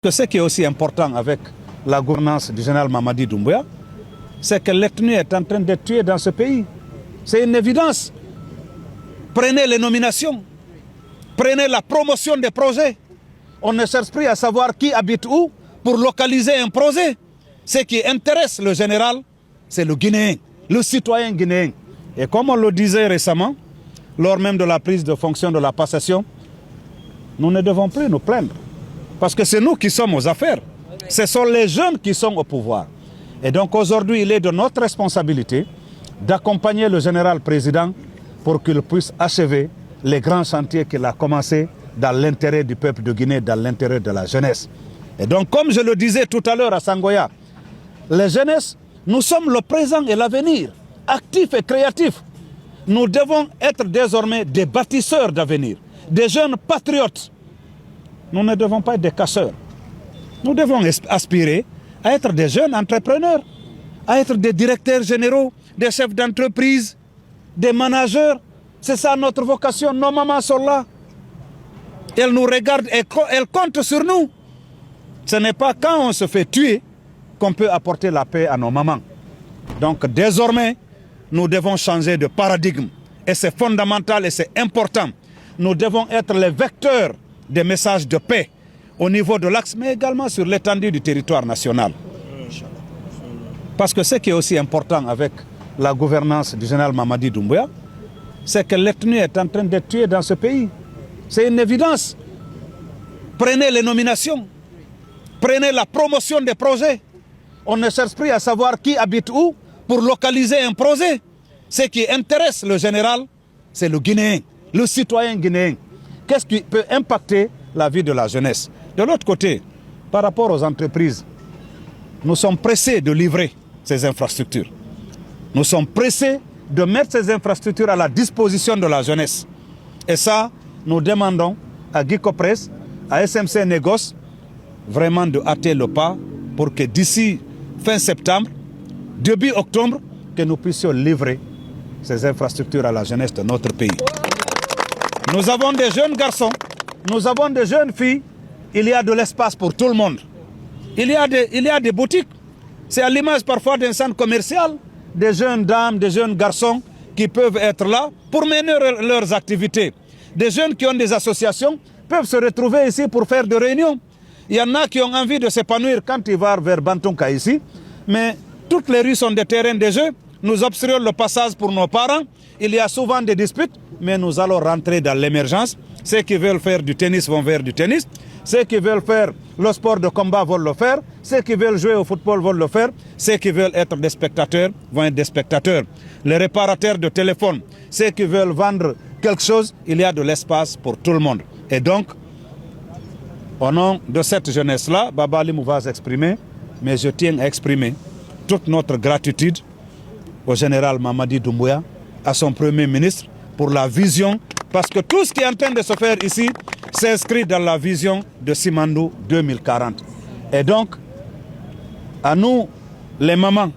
Ce qui est aussi important avec la gouvernance du général Mamadi Doumbouya, c'est que l'ethnie est en train d'être tuée dans ce pays. C'est une évidence. Prenez les nominations, prenez la promotion des projets. On ne cherche plus à savoir qui habite où pour localiser un projet. Ce qui intéresse le général, c'est le Guinéen, le citoyen guinéen. Et comme on le disait récemment, lors même de la prise de fonction de la passation, nous ne devons plus nous plaindre. Parce que c'est nous qui sommes aux affaires. Ce sont les jeunes qui sont au pouvoir. Et donc aujourd'hui, il est de notre responsabilité d'accompagner le général président pour qu'il puisse achever les grands chantiers qu'il a commencés dans l'intérêt du peuple de Guinée, dans l'intérêt de la jeunesse. Et donc, comme je le disais tout à l'heure à Sangoya, les jeunesses, nous sommes le présent et l'avenir, actifs et créatifs. Nous devons être désormais des bâtisseurs d'avenir, des jeunes patriotes. Nous ne devons pas être des casseurs. Nous devons aspirer à être des jeunes entrepreneurs, à être des directeurs généraux, des chefs d'entreprise, des managers. C'est ça notre vocation. Nos mamans sont là. Elles nous regardent et elles comptent sur nous. Ce n'est pas quand on se fait tuer qu'on peut apporter la paix à nos mamans. Donc désormais, nous devons changer de paradigme. Et c'est fondamental et c'est important. Nous devons être les vecteurs des messages de paix au niveau de l'axe, mais également sur l'étendue du territoire national. Parce que ce qui est aussi important avec la gouvernance du général Mamadi Doumbouya, c'est que l'ethnie est en train d'être tuée dans ce pays. C'est une évidence. Prenez les nominations, prenez la promotion des projets. On ne cherche plus à savoir qui habite où pour localiser un projet. Ce qui intéresse le général, c'est le Guinéen, le citoyen guinéen. Qu'est-ce qui peut impacter la vie de la jeunesse? De l'autre côté, par rapport aux entreprises, nous sommes pressés de livrer ces infrastructures. Nous sommes pressés de mettre ces infrastructures à la disposition de la jeunesse. Et ça, nous demandons à Guy Copresse, à SMC Négoce, vraiment de hâter le pas pour que d'ici fin septembre, début octobre, que nous puissions livrer ces infrastructures à la jeunesse de notre pays. Nous avons des jeunes garçons, nous avons des jeunes filles, il y a de l'espace pour tout le monde. Il y a des boutiques, c'est à l'image parfois d'un centre commercial, des jeunes dames, des jeunes garçons qui peuvent être là pour mener leurs activités. Des jeunes qui ont des associations peuvent se retrouver ici pour faire des réunions. Il y en a qui ont envie de s'épanouir quand ils vont vers Bantonka ici, mais toutes les rues sont des terrains de jeu. Nous obstruons le passage pour nos parents. Il y a souvent des disputes, mais nous allons rentrer dans l'émergence. Ceux qui veulent faire du tennis vont vers du tennis. Ceux qui veulent faire le sport de combat vont le faire. Ceux qui veulent jouer au football vont le faire. Ceux qui veulent être des spectateurs vont être des spectateurs. Les réparateurs de téléphone, ceux qui veulent vendre quelque chose, il y a de l'espace pour tout le monde. Et donc, au nom de cette jeunesse-là, Baba Ali va s'exprimer, mais je tiens à exprimer toute notre gratitude au général Mamadi Doumbouya, à son premier ministre, pour la vision, parce que tout ce qui est en train de se faire ici s'inscrit dans la vision de Simandou 2040. Et donc, à nous les mamans,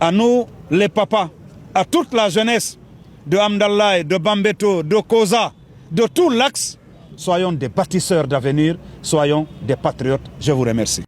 à nous les papas, à toute la jeunesse de Hamdallah, de Bambeto, de Koza, de tout l'axe, soyons des bâtisseurs d'avenir, soyons des patriotes. Je vous remercie.